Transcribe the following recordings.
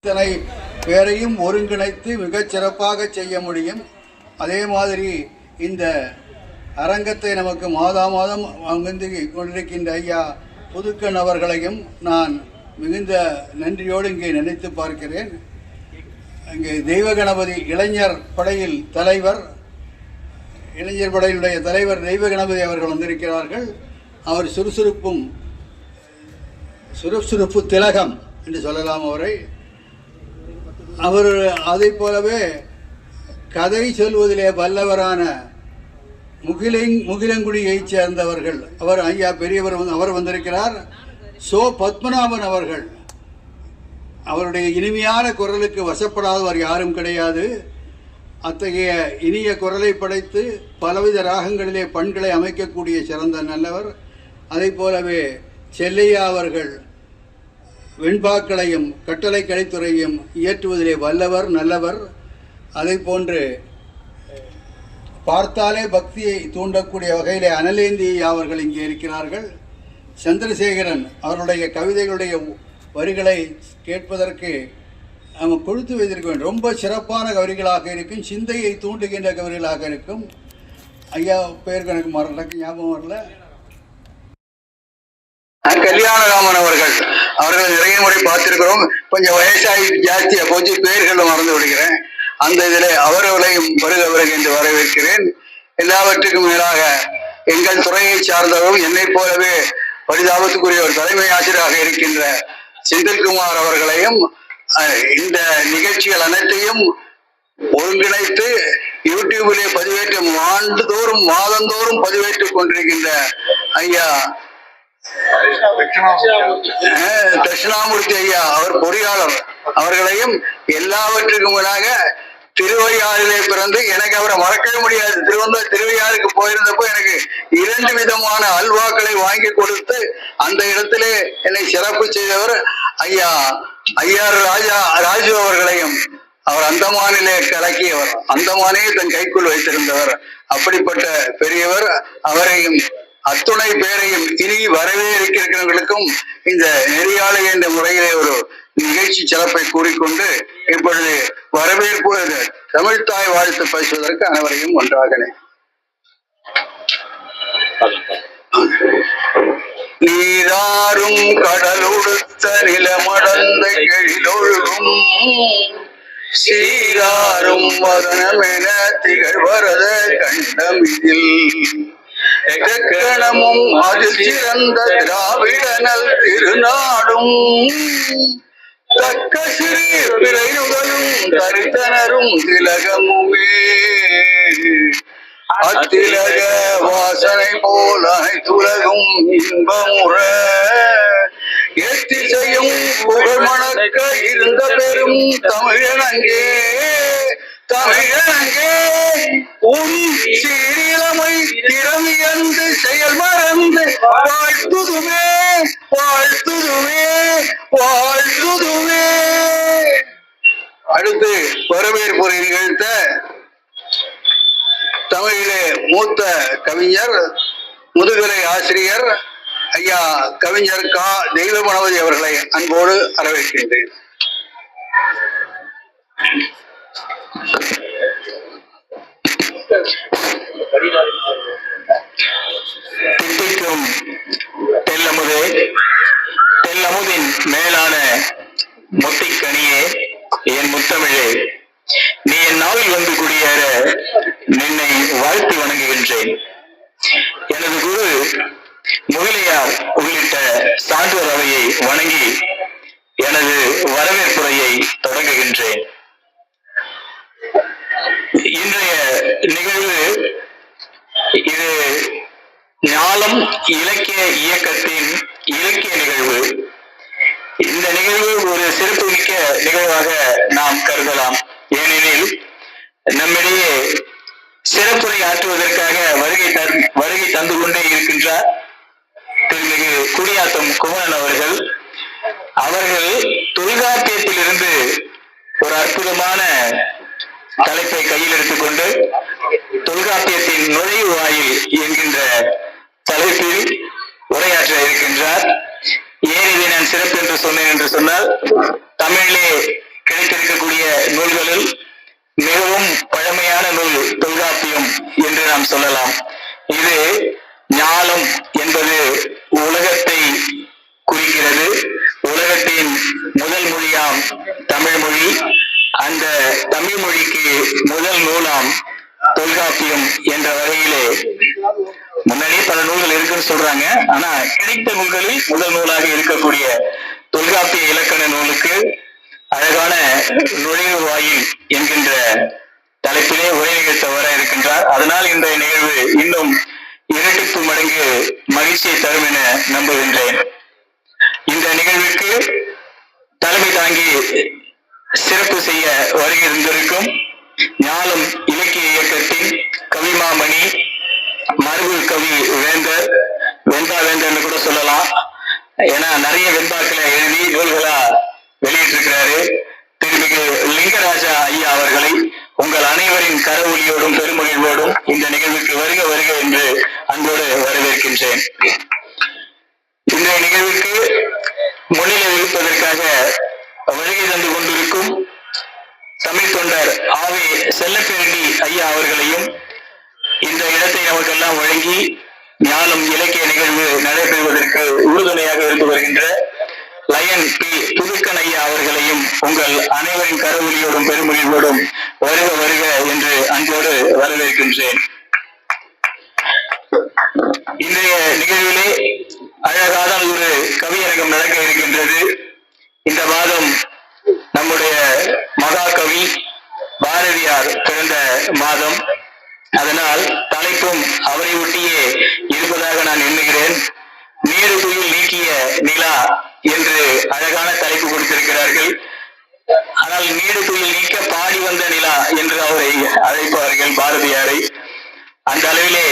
இத்தனை பேரையும் ஒருங்கிணைத்து மிகச் சிறப்பாக செய்ய முடியும். அதே மாதிரி இந்த அரங்கத்தை நமக்கு மாதா மாதம் அங்கிருந்து கொண்டிருக்கின்ற ஐயா புதுக்கன் அவர்களையும் நான் மிகுந்த நன்றியோடு இங்கே நினைத்து பார்க்கிறேன். இங்கே தெய்வ கணபதி இளைஞர் படையில் தலைவர், இளைஞர் படையினுடைய தலைவர் தெய்வ கணபதி அவர்கள் வந்திருக்கிறார்கள். அவர் சுறுசுறுப்பு திலகம் என்று சொல்லலாம் அவரை. அவர் அதை போலவே கதை சொல்வதிலே வல்லவரான முகிலங்குடியைச் சேர்ந்தவர்கள் அவர் ஐயா பெரியவர் அவர் வந்திருக்கிறார். பத்மநாபன் அவர்கள், அவருடைய இனிமையான குரலுக்கு வசப்படாதவர் யாரும் கிடையாது. அத்தகைய இனிய குரலை படைத்து பலவித ராகங்களிலே பண்களை அமைக்கக்கூடிய சிறந்த நல்லவர். அதை போலவே செல்லையா அவர்கள் வெண்பாக்களையும் கட்டளை கலைத்துறையும் இயற்றுவதிலே வல்லவர் நல்லவர். அதை போன்று பார்த்தாலே பக்தியை தூண்டக்கூடிய வகையிலே அனலேந்தி அவர்கள் இங்கே இருக்கிறார்கள். சந்திரசேகரன் அவருடைய கவிதைகளுடைய வரிகளை கேட்பதற்கு நம்ம கொடுத்து வைத்திருக்க வேண்டும். ரொம்ப சிறப்பான கவிதைகளாக இருக்கும், சிந்தையை தூண்டுகின்ற கவிதைகளாக இருக்கும். ஐயா பேருக்கு எனக்கு ஞாபகம் வரல. கல்யாணராமன் அவர்கள் நிறைய முறை பார்த்திருக்கிறோம். கொஞ்சம் வயசாகி ஜாஸ்தியா கொஞ்சம் பேர்களை மறந்து விடுகிறேன். அந்த இதில் அவர்களையும் வருக என்று வரவேற்கிறேன். எல்லாவற்றுக்கும் மேலாக எங்கள் துறையை சார்ந்தவரும் என்னை போலவே பரிதாபத்துக்குரிய ஒரு தலைமை ஆசிரியராக இருக்கின்ற செந்தில்குமார் அவர்களையும் இந்த நிகழ்ச்சிகள் அனைத்தையும் ஒருங்கிணைத்து யூடியூபிலே பதிவேற்று ஆண்டுதோறும் மாதந்தோறும் பதிவேற்றுக் கொண்டிருக்கின்ற ஐயா தட்சிணாமூர்த்தி ஐயா அவர் பொறியாளர் அவர்களையும் எல்லாவற்றுக்கும் மேலாக திருவையாறிலே பிறந்து எனக்கு அவரை மறக்கவே முடியாது. திருவையாறுக்கு போயிருந்தப்போ எனக்கு 2 விதமான அல்வாக்களை வாங்கி கொடுத்து அந்த இடத்திலே என்னை சிறப்பு செய்தவர் ஐயா ராஜு அவர்களையும் அவர் அந்தமானிலே கலக்கியவர், அந்தமானே தன் கைக்குள் வைத்திருந்தவர். அப்படிப்பட்ட பெரியவர். அவரையும் அத்துணை பேரையும் இனி வரவே இருக்கிறவர்களுக்கும் இந்த நெறியாளை என்ற முறையிலே ஒரு நிகழ்ச்சி சிறப்பை கூறிக்கொண்டு இப்பொழுது வரவேற்பு தமிழ்த்தாய் வாழ்த்து பேசுவதற்கு அனைவரையும் ஒன்றாகனேன். நீராறும் கடலுடுத்த நிலமடந்த எழிலொழுகும் சீராறும் வதனமென திகழ்வரத கண்டமிதில் எக்கணமும் அது சிறந்த திராவிடனல் திருநாடும் தக்க சிறிய பிறையுடலும் தரித்தனரும் திலகமுமே அத்திலக வாசனை போல துலகும் இன்பமுற எத்திசையும் புகழ் மணக்க இருந்த பெரும் தமிழனங்கே உன் சீரிழமை திறமியந்து செயல் மறந்து வாழ்த்துதுமே வாழ்த்துதுமே வாழ்த்துதுமே. அடுத்து வரவேற்புரை நிகழ்த்த தமிழிலே மூத்த கவிஞர், முதுகலை ஆசிரியர் ஐயா கவிஞர் தெய்வ கணபதி அவர்களை அன்போடு வரவேற்கின்றேன். தித்திக்கும் தெல்லமுதே, தெல்லமுதின் மேலான முத்திக்கனியே, என் முத்தமிழே, நீ என் நாவில் வந்து குடியேற நின்னை வாழ்த்தி வணங்குகின்றேன். எனது குரு முகிலையார் உள்ளிட்ட சான்றோர் அவையை வணங்கி எனது வரவேற்புரையை தொடங்குகின்றேன். இன்றைய நிகழ்வு இது ஞாலம் இலக்கிய இயக்கத்தின் இலக்கிய நிகழ்வு. இந்த நிகழ்வு ஒரு சிறப்பு மிக்க நிகழ்வாக நாம் கருதலாம். ஏனெனில் நம்மிடையே சிறப்புரை ஆற்றுவதற்காக வருகை தந்து கொண்டே இருக்கின்றார் திருமிகு குடியாத்தம் குமரன் அவர்கள். தொல்காப்பியத்திலிருந்து ஒரு அற்புதமான தலைப்பை கையில் எடுத்துக்கொண்டு தொல்காப்பியத்தின் நுழைவு வாயில் என்கின்ற தலைப்பில் உரையாற்ற இருக்கின்றார். ஏன் இதை நான் சிறப்பு என்று சொன்னேன் என்று சொன்னால், தமிழிலே கிடைத்திருக்கக்கூடிய நூல்களில் மிகவும் பழமையான நூல் தொல்காப்பியம் என்று நாம் சொல்லலாம். இது ஞாலம் என்பது உலகத்தை குறிக்கிறது. உலகத்தின் முதல் மொழியாம் தமிழ் மொழி. அந்த தமிழ் மொழிக்கு முதல் நூலாம் தொல்காப்பியம் என்ற வகையிலே முன்னாடியே பல நூல்கள் இருக்குன்னு சொல்றாங்க. ஆனா கிடைத்த நூல்களில் முதல் நூலாக இருக்கக்கூடிய தொல்காப்பிய இலக்கண நூலுக்கு அழகான நுழைவு வாயில் என்கின்ற தலைப்பிலே உரை நிகழ்த்த வர இருக்கின்றார். அதனால் இந்த நிகழ்வு இன்னும் இரட்டிப்பு மடங்கு மகிழ்ச்சியை தரும் என நம்புகின்றேன். இந்த நிகழ்வுக்கு தலைமை தாங்கி சிறப்பு செய்ய வருகை இருந்திருக்கும் ஞாலம் இலக்கிய இயக்கத்தின் கவிமாமணி, மரபு கவி வேந்தர், வெண்பா வேந்தர்னு கூட சொல்லலாம். ஏன்னா நிறைய வெண்பாக்களை எழுதி நூல்களா வெளியிட்டிருக்கிறாரு. திருமிகு லிங்கராஜா ஐயா அவர்களை உங்கள் அனைவரின் கரவொலியோடும் பெருமகிழ்வோடும் இந்த நிகழ்வுக்கு வருக வருக என்று அன்போடு வரவேற்கின்றேன். இன்றைய நிகழ்வுக்கு முன்னிலை வகிப்பதற்காக வருகை தந்து கொண்டிருக்கும் தமிழ் தொண்டர் ஆவே செல்லப்பேரண்டி ஐயா அவர்களையும் இந்த இடத்தை நமக்கெல்லாம் வழங்கி ஞானம் இலக்கிய நிகழ்வு நடைபெறுவதற்கு உறுதுணையாக இருந்து வருகின்ற லயன் பி புதுக்கன் ஐயா அவர்களையும் உங்கள் அனைவரின் கரவொலியோடும் பெருமொழியோடும் வருக வருக என்று அன்போடு வரவேற்கின்றேன். இன்றைய நிகழ்விலே அழகான ஒரு கவியரங்கம் நடக்க இருக்கின்றது. இந்த மாதம் நம்முடைய மகாகவி பாரதியார் பிறந்த மாதம். அதனால் தலைப்பும் அவரை ஒட்டியே இருப்பதாக நான் எண்ணுகிறேன். நீரு துயில் நீக்கிய நிலா என்று அழகான தலைப்பு கொடுத்திருக்கிறார்கள். ஆனால் நீடு துயில் நீக்க பாடி வந்த நிலா என்று அவரை அழைப்பார்கள் பாரதியாரை. அந்த அளவிலே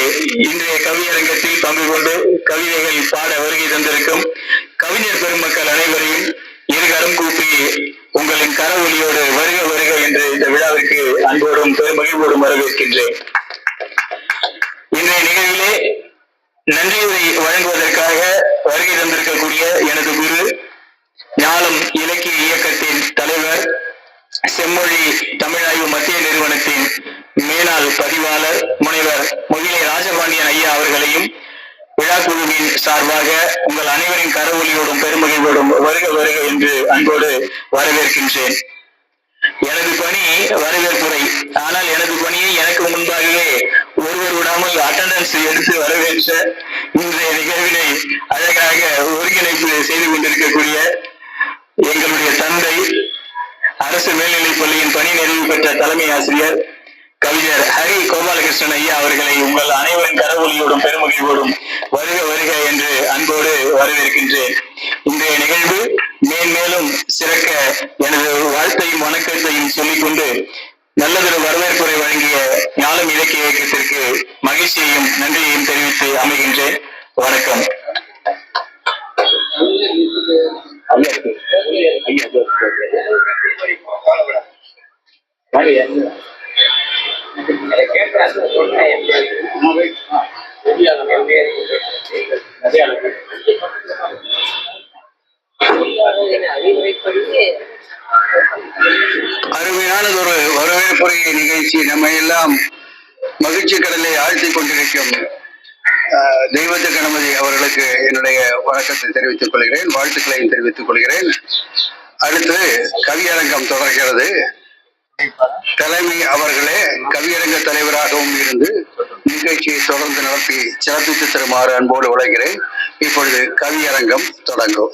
இன்றைய கவியரங்கத்தில் பங்கு கொண்டு கவிதைகள் பாட வருகை தந்திருக்கும் கவிஞர் பெருமக்கள் அனைவரையும் இருகரம் கூப்பி உங்களின் கரவொலியோடு வருக வருக என்று இந்த விழாவிற்கு அன்போடும் பெருமகிழ்வோடும் வரவேற்கின்றேன். இன்றைய நிகழ்விலே நன்றியுரை வழங்குவதற்காக வருகை தந்திருக்கக்கூடிய எனது குரு, ஞாலம் இலக்கிய இயக்கத்தின் தலைவர், செம்மொழி தமிழாய்வு மத்திய நிறுவனத்தின் மேலாள் பதிவாளர் முனைவர் முகிலை ராஜபாண்டியன் ஐயா அவர்களையும் விழா குழுவின் சார்பாக உங்கள் அனைவரின் கரவொலியோடும் பெருமகிழ்வோடும் வருக வருக என்று அன்போடு வரவேற்கின்றேன். எனது பணி வரவேற்புரை. ஆனால் எனது பணியை எனக்கு முன்பாகவே ஒருவர் விடாமல் அட்டெண்டன்ஸ் எடுத்து வரவேற்ற இன்றைய நிகழ்வினை அழகாக ஒருங்கிணைப்பு செய்து கொண்டிருக்கக்கூடிய எங்களுடைய தந்தை, அரசு மேல்நிலைப் பள்ளியின் பணி நிறைவு பெற்ற தலைமை ஆசிரியர் கவிஞர் ஹரி கோபாலகிருஷ்ணன் ஐயா அவர்களை உங்கள் அனைவரின் கரவொலியோடும் பெருமகிழ்வோடும் வருக வருக என்று அன்போடு வரவேற்கின்றேன். இன்றைய நிகழ்வு மேன்மேலும் சிறக்க எனது வாழ்த்தையும் வணக்கத்தையும் சொல்லிக்கொண்டு நல்லதொரு வரவேற்புரை வழங்கிய ஞானம் இலக்கிய இயக்கத்திற்கு மகிழ்ச்சியையும் நன்றியையும் தெரிவித்து அமைகின்றேன். வணக்கம். அருமையானதொரு வரவேற்புரை நிகழ்ச்சி நம்மை எல்லாம் மகிழ்ச்சி கடலை ஆழ்த்தி கொண்டிருக்கும் தெய்வத்து கணபதி அவர்களுக்கு என்னுடைய வணக்கத்தை தெரிவித்துக் கொள்கிறேன், வாழ்த்துக்களையும் தெரிவித்துக் கொள்கிறேன். அடுத்து கவியரங்கம் தொடர்கிறது. தலைமை அவர்களே கவியரங்க தலைவராகவும் இருந்து நிகழ்ச்சியை தொடர்ந்து நடத்தி சிறப்பித்து தருமாறு அன்போடு உழைக்கிறேன். இப்பொழுது கவியரங்கம் தொடங்கும்.